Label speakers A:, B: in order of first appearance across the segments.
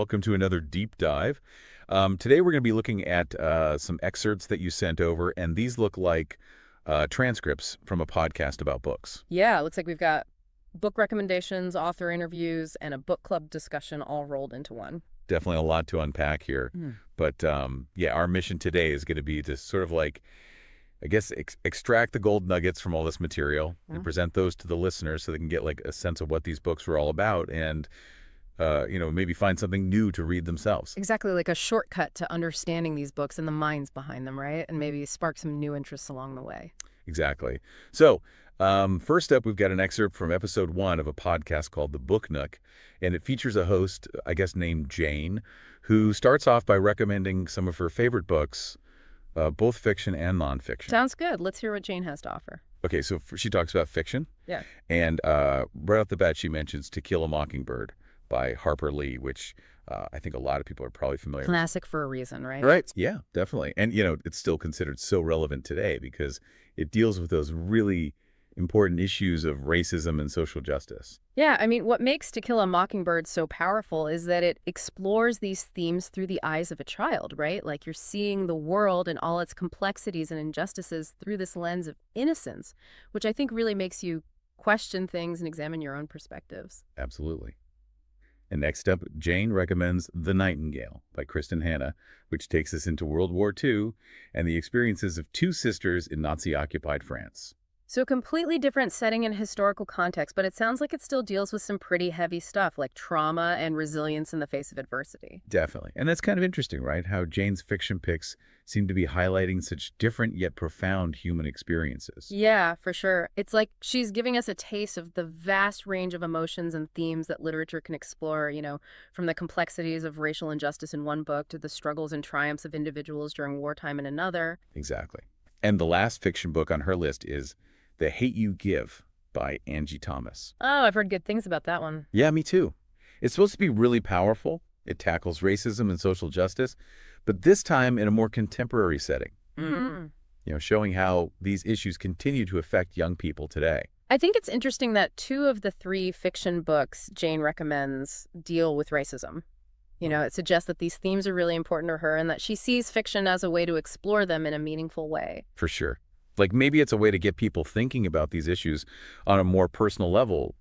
A: Welcome to another deep dive. Today we're going to be looking at some excerpts that you sent over, and these look like transcripts from a podcast about books.
B: Yeah, looks like we've got book recommendations, author interviews, and a book club discussion all rolled into one.
A: Definitely a lot to unpack here. But yeah, our mission today is going to be to sort of like, I guess, extract the gold nuggets from all this material and present those to the listeners so they can get like a sense of what these books were all about and maybe find something new to read themselves.
B: Exactly, like a shortcut to understanding these books and the minds behind them, right? And maybe spark some new interests along the way.
A: Exactly. So first up, we've got an excerpt from episode 1 of a podcast called The Book Nook, and it features a host, I guess, named Jane, who starts off by recommending some of her favorite books, both fiction and nonfiction.
B: Sounds good. Let's hear what Jane has to offer.
A: Okay, so she talks about fiction.
B: Yeah.
A: And right off the bat, she mentions To Kill a Mockingbird by Harper Lee, which I think a lot of people are probably familiar with.
B: Classic for a reason, right?
A: Right. Yeah, definitely. And, it's still considered so relevant today because it deals with those really important issues of racism and social justice.
B: Yeah, I mean, what makes To Kill a Mockingbird so powerful is that it explores these themes through the eyes of a child, right? Like you're seeing the world and all its complexities and injustices through this lens of innocence, which I think really makes you question things and examine your own perspectives.
A: Absolutely. And next up, Jane recommends The Nightingale by Kristen Hanna, which takes us into World War II and the experiences of two sisters in Nazi-occupied France.
B: So completely different setting and historical context, but it sounds like it still deals with some pretty heavy stuff like trauma and resilience in the face of adversity.
A: Definitely. And that's kind of interesting, right? How Jane's fiction picks seem to be highlighting such different yet profound human experiences.
B: Yeah, for sure. It's like she's giving us a taste of the vast range of emotions and themes that literature can explore, from the complexities of racial injustice in one book to the struggles and triumphs of individuals during wartime in another.
A: Exactly. And the last fiction book on her list is The Hate You Give by Angie Thomas.
B: Oh, I've heard good things about that one.
A: Yeah, me too. It's supposed to be really powerful. It tackles racism and social justice, but this time in a more contemporary setting. Showing how these issues continue to affect young people today.
B: I think it's interesting that 2 of the 3 fiction books Jane recommends deal with racism. It suggests that these themes are really important to her and that she sees fiction as a way to explore them in a meaningful way.
A: For sure. Like maybe it's a way to get people thinking about these issues on a more personal level,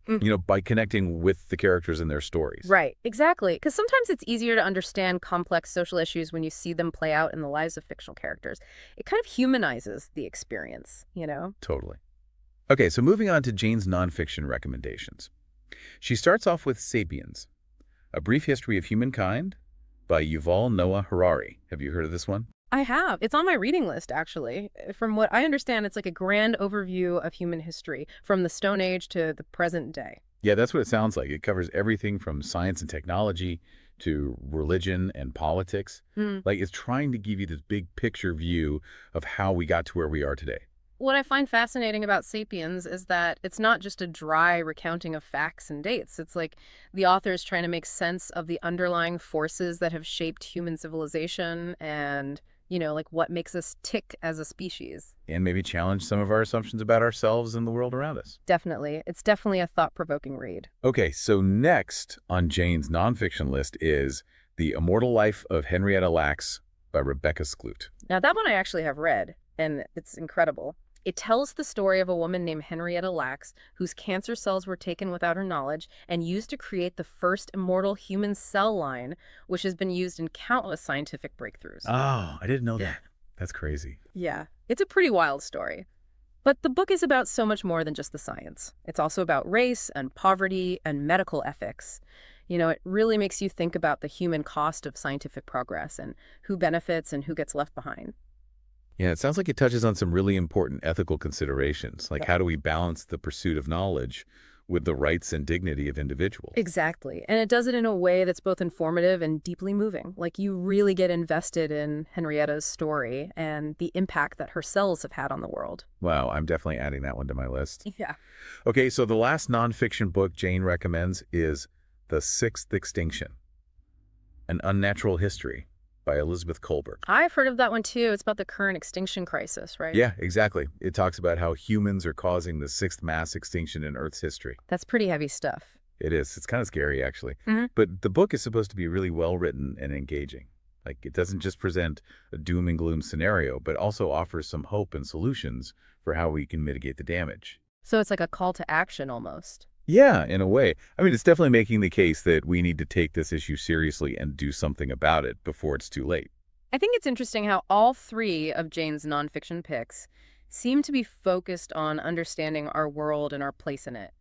A: by connecting with the characters in their stories.
B: Right, exactly. Because sometimes it's easier to understand complex social issues when you see them play out in the lives of fictional characters. It kind of humanizes the experience,
A: Totally. Okay, so moving on to Jane's nonfiction recommendations. She starts off with Sapiens, A Brief History of Humankind by Yuval Noah Harari. Have you heard of this one?
B: I have. It's on my reading list, actually. From what I understand, it's like a grand overview of human history, from the Stone Age to the present day.
A: Yeah, that's what it sounds like. It covers everything from science and technology to religion and politics. Like it's trying to give you this big picture view of how we got to where we are today.
B: What I find fascinating about Sapiens is that it's not just a dry recounting of facts and dates. It's like the author is trying to make sense of the underlying forces that have shaped human civilization and like what makes us tick as a species.
A: And maybe challenge some of our assumptions about ourselves and the world around us.
B: Definitely. It's definitely a thought-provoking read.
A: Okay, so next on Jane's nonfiction list is The Immortal Life of Henrietta Lacks by Rebecca Skloot.
B: Now, that one I actually have read, and it's incredible. It tells the story of a woman named Henrietta Lacks, whose cancer cells were taken without her knowledge and used to create the first immortal human cell line, which has been used in countless scientific breakthroughs.
A: Oh, I didn't know that. That's crazy.
B: Yeah, it's a pretty wild story. But the book is about so much more than just the science. It's also about race and poverty and medical ethics. It really makes you think about the human cost of scientific progress and who benefits and who gets left behind.
A: Yeah, it sounds like it touches on some really important ethical considerations, like how do we balance the pursuit of knowledge with the rights and dignity of individuals?
B: Exactly. And it does it in a way that's both informative and deeply moving. Like you really get invested in Henrietta's story and the impact that her cells have had on the world.
A: Wow, I'm definitely adding that one to my list.
B: Yeah.
A: Okay, so the last nonfiction book Jane recommends is The Sixth Extinction, An Unnatural History by Elizabeth Kolberg.
B: I've heard of that one too. It's about the current extinction crisis, right?
A: Yeah, exactly. It talks about how humans are causing the 6th mass extinction in Earth's history.
B: That's pretty heavy stuff.
A: It is. It's kind of scary, actually.
B: Hmm.
A: But the book is supposed to be really well written and engaging. Like, it doesn't just present a doom and gloom scenario, but also offers some hope and solutions for how we can mitigate the damage.
B: So it's like a call to action almost.
A: Yeah, in a way. I mean, it's definitely making the case that we need to take this issue seriously and do something about it before it's too late.
B: I think it's interesting how all three of Jane's nonfiction picks seem to be focused on understanding our world and our place in it.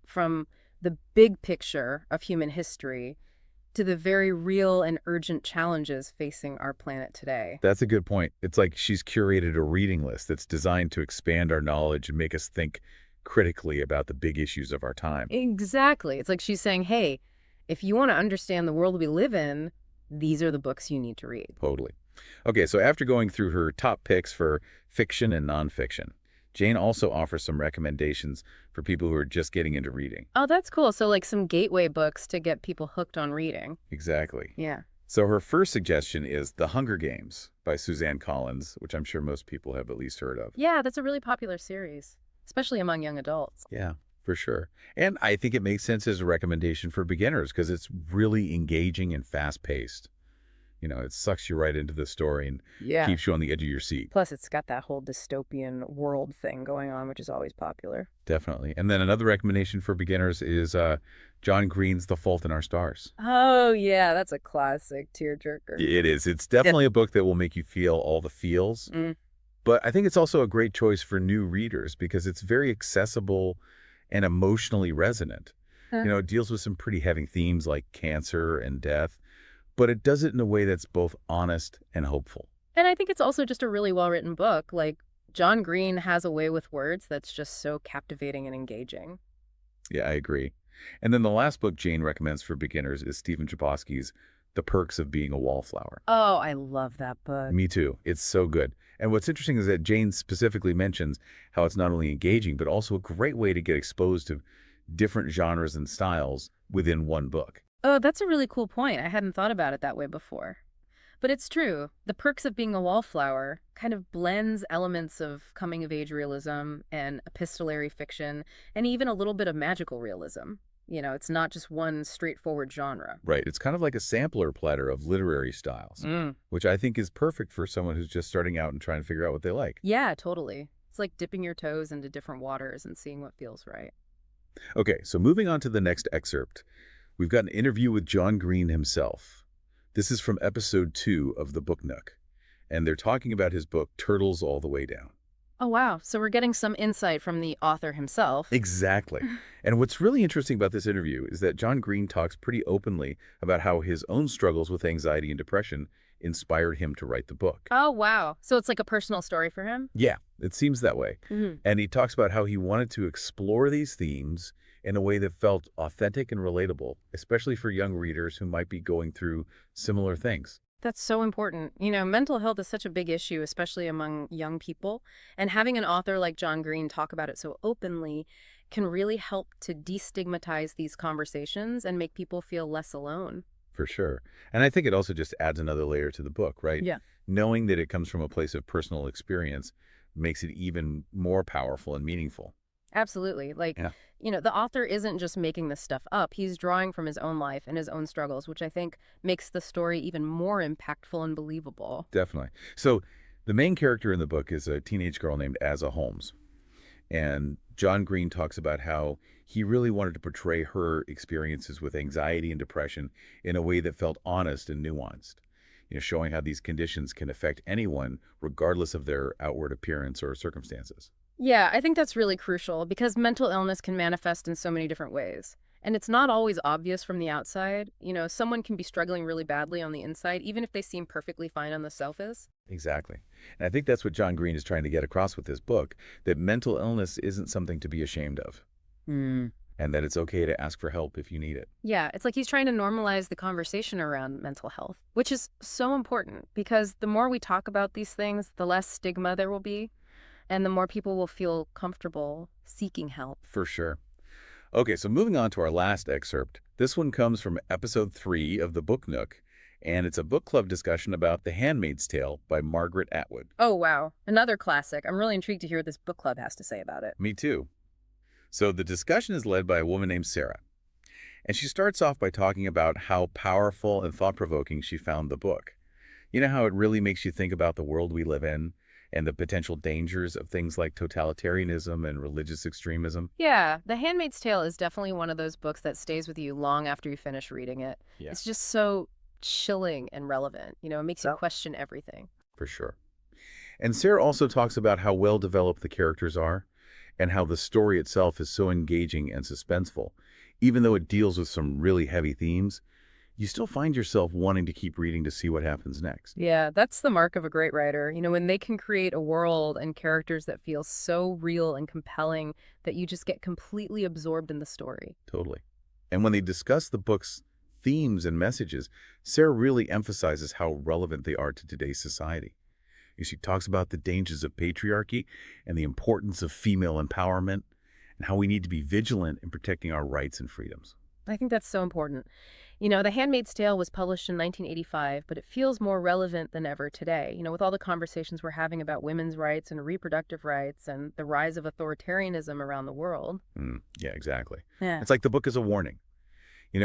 B: From the big picture of human history to the very real and urgent challenges facing our planet today.
A: That's a good point. It's like she's curated a reading list that's designed to expand our knowledge and make us think critically about the big issues of our time.
B: Exactly. It's like she's saying, hey, if you want to understand the world we live in, these are the books you need to read.
A: Totally. Okay, so after going through her top picks for fiction and nonfiction, Jane also offers some recommendations for people who are just getting into reading.
B: Oh, that's cool. So like some gateway books to get people hooked on reading.
A: Exactly.
B: Yeah.
A: So her first suggestion is The Hunger Games by Suzanne Collins, which I'm sure most people have at least heard of.
B: Yeah, that's a really popular series, especially among young adults.
A: Yeah, for sure. And I think it makes sense as a recommendation for beginners because it's really engaging and fast-paced. It sucks you right into the story and
B: Yeah.
A: keeps you on the edge of your seat.
B: Plus, it's got that whole dystopian world thing going on, which is always popular.
A: Definitely. And then another recommendation for beginners is John Green's The Fault in Our Stars.
B: Oh, yeah, that's a classic tearjerker.
A: It is. It's definitely a book that will make you feel all the feels.
B: Mm.
A: But I think it's also a great choice for new readers because it's very accessible and emotionally resonant.
B: Huh.
A: It deals with some pretty heavy themes like cancer and death, but it does it in a way that's both honest and hopeful.
B: And I think it's also just a really well-written book. Like, John Green has a way with words that's just so captivating and engaging.
A: Yeah, I agree. And then the last book Jane recommends for beginners is Stephen Chbosky's The Perks of Being a Wallflower.
B: Oh, I love that book.
A: Me too. It's so good. And what's interesting is that Jane specifically mentions how it's not only engaging, but also a great way to get exposed to different genres and styles within one book.
B: Oh, that's a really cool point. I hadn't thought about it that way before. But it's true. The Perks of Being a Wallflower kind of blends elements of coming-of-age realism and epistolary fiction and even a little bit of magical realism. It's not just one straightforward genre.
A: Right. It's kind of like a sampler platter of literary styles, which I think is perfect for someone who's just starting out and trying to figure out what they like.
B: Yeah, totally. It's like dipping your toes into different waters and seeing what feels right.
A: Okay, so moving on to the next excerpt, we've got an interview with John Green himself. This is from episode 2 of the Book Nook, and they're talking about his book, Turtles All the Way Down.
B: Oh, wow. So we're getting some insight from the author himself.
A: Exactly. And what's really interesting about this interview is that John Green talks pretty openly about how his own struggles with anxiety and depression inspired him to write the book.
B: Oh, wow. So it's like a personal story for him?
A: Yeah, it seems that way.
B: Mm-hmm.
A: And he talks about how he wanted to explore these themes in a way that felt authentic and relatable, especially for young readers who might be going through similar things.
B: That's so important. Mental health is such a big issue, especially among young people. And having an author like John Green talk about it so openly can really help to destigmatize these conversations and make people feel less alone.
A: For sure. And I think it also just adds another layer to the book, right?
B: Yeah.
A: Knowing that it comes from a place of personal experience makes it even more powerful and meaningful.
B: Absolutely. The author isn't just making this stuff up. He's drawing from his own life and his own struggles, which I think makes the story even more impactful and believable.
A: Definitely. So the main character in the book is a teenage girl named Asa Holmes. And John Green talks about how he really wanted to portray her experiences with anxiety and depression in a way that felt honest and nuanced, showing how these conditions can affect anyone regardless of their outward appearance or circumstances.
B: Yeah, I think that's really crucial because mental illness can manifest in so many different ways. And it's not always obvious from the outside. Someone can be struggling really badly on the inside, even if they seem perfectly fine on the surface.
A: Exactly. And I think that's what John Green is trying to get across with this book, that mental illness isn't something to be ashamed of. And that it's okay to ask for help if you need it.
B: Yeah, it's like he's trying to normalize the conversation around mental health, which is so important because the more we talk about these things, the less stigma there will be, and the more people will feel comfortable seeking help.
A: For sure. Okay, so moving on to our last excerpt. This one comes from episode 3 of the Book Nook, and it's a book club discussion about The Handmaid's Tale by Margaret Atwood.
B: Oh, wow. Another classic. I'm really intrigued to hear what this book club has to say about it.
A: Me too. So the discussion is led by a woman named Sarah, And she starts off by talking about how powerful and thought-provoking she found the book. You know how it really makes you think about the world we live in and the potential dangers of things like totalitarianism and religious extremism?
B: Yeah, The Handmaid's Tale is definitely one of those books that stays with you long after you finish reading it.
A: Yeah,
B: It's just so chilling and relevant. It makes you
A: so
B: question everything.
A: for sure. And Sarah also talks about how well developed the characters are and how the story itself is so engaging and suspenseful. Even though it deals with some really heavy themes, you still find yourself wanting to keep reading to see what happens next.
B: Yeah, that's the mark of a great writer. When they can create a world and characters that feel so real and compelling that you just get completely absorbed in the story.
A: Totally. And when they discuss the book's themes and messages, Sarah really emphasizes how relevant they are to today's society. She talks about the dangers of patriarchy and the importance of female empowerment and how we need to be vigilant in protecting our rights and freedoms.
B: I think that's so important. The Handmaid's Tale was published in 1985, but it feels more relevant than ever today. With all the conversations we're having about women's rights and reproductive rights and the rise of authoritarianism around the world.
A: Yeah, exactly.
B: Yeah.
A: It's like the book is a warning,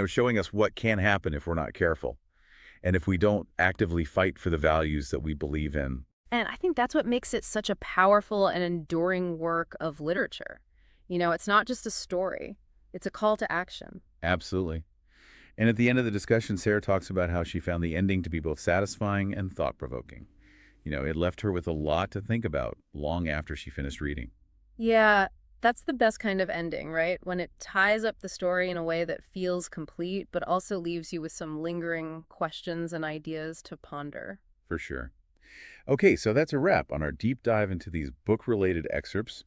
A: showing us what can happen if we're not careful and if we don't actively fight for the values that we believe in.
B: And I think that's what makes it such a powerful and enduring work of literature. It's not just a story, it's a call to action.
A: Absolutely. And at the end of the discussion, Sarah talks about how she found the ending to be both satisfying and thought-provoking. It left her with a lot to think about long after she finished reading.
B: Yeah, that's the best kind of ending, right? When it ties up the story in a way that feels complete, but also leaves you with some lingering questions and ideas to ponder.
A: For sure. Okay, so that's a wrap on our deep dive into these book-related excerpts.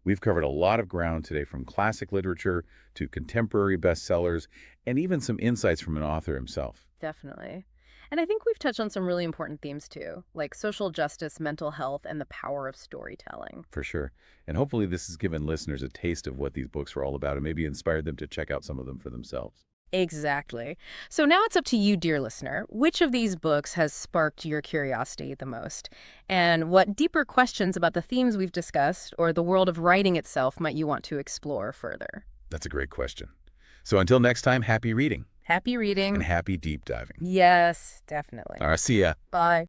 A: We've covered a lot of ground today, from classic literature to contemporary bestsellers, and even some insights from an author himself.
B: Definitely. And I think we've touched on some really important themes too, like social justice, mental health, and the power of storytelling.
A: For sure. And hopefully this has given listeners a taste of what these books are all about and maybe inspired them to check out some of them for themselves.
B: Exactly. So now it's up to you, dear listener. Which of these books has sparked your curiosity the most? And what deeper questions about the themes we've discussed or the world of writing itself might you want to explore further?
A: That's a great question. So until next time, happy reading
B: Happy
A: and
B: reading.
A: happy deep diving.
B: Yes, definitely.
A: All right, see ya.
B: Bye.